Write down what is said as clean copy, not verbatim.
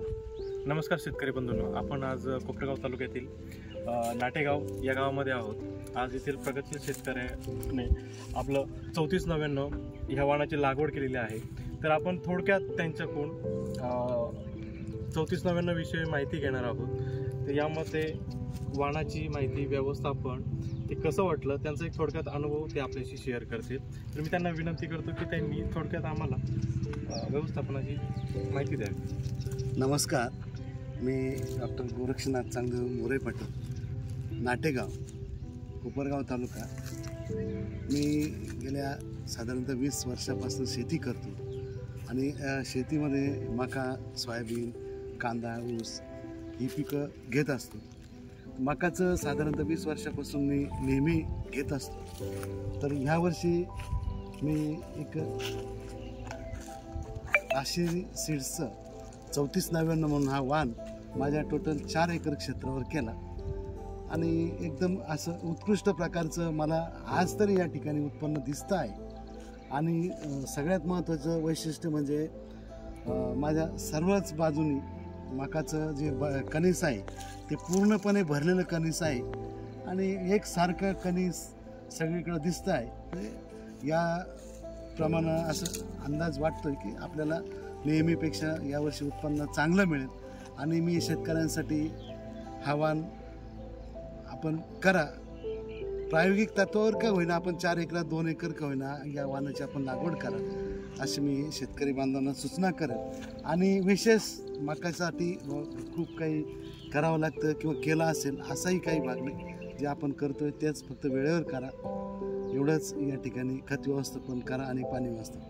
नमस्कार शेतकरी बंधूंनो, आपण आज कोपरगाव तालुक्यातील नाटेगाव या गावामध्ये आहोत। आज येथील प्रगतशील शेतकऱ्याने आपलं 3499 ह्या वाणाची लागवड केलेली आहे। तर आपण थोडक्यात त्यांच्याकडून 3499 विषयी माहिती घेणार आहोत। तर यामध्ये वाणाची माहिती, व्यवस्थापन, ते कसं वाटलं, त्यांचा एक थोडक्यात अनुभव ते आपल्याशी शेअर करतील। तर मी त्यांना विनंती करतो की त्यांनी थोडक्यात आम्हाला व्यवस्थापनाची माहिती द्यावी। नमस्कार, मी डॉक्टर गोरक्षनाथ चांगदेव मोरे पाटील, नाटेगाव, कोपरगाव तालुका। मी गेल्या साधारणतः 20 वर्षापासून शेती करतो आणि शेतीमध्ये मका, सोयाबीन, कांदा, ऊस ही पिकं घेत असतो। मकाचं साधारणतः 20 वर्षापासून मी नेहमी घेत असतो। तर ह्या वर्षी मी एक आशिरी सीड्सचं 3499 म्हणून हा वाण माझ्या टोटल 4 एकर क्षेत्रावर केला आणि एकदम असं उत्कृष्ट प्रकारचं मला आज तरी या ठिकाणी उत्पन्न दिसतं आहे। आणि सगळ्यात महत्त्वाचं वैशिष्ट्य म्हणजे माझ्या सर्वच बाजूनी मकाचं जे कणीस आहे ते पूर्णपणे भरलेलं कणीस आहे आणि एकसारखं कणीस सगळीकडं दिसतं आहे। या प्रमाणे असं अंदाज वाटतोय की आपल्याला नेहमीपेक्षा यावर्षी उत्पन्न चांगलं मिळेल आणि मी शेतकऱ्यांसाठी हा वाण आपण करा, प्रायोगिक तत्वावर का होईना, आपण 4 एकरात 2 एकर का होईना या वाणाची आपण लागवड करा अशी मी शेतकरी बांधवांना सूचना करेन। आणि विशेष मकासाठी खूप काही करावं लागतं किंवा केलं असेल असाही काही भाग नाही, जे आपण करतोय तेच फक्त वेळेवर करा। एवढंच या ठिकाणी खत व्यवस्थापन करा आणि पाणी व्यवस्थापन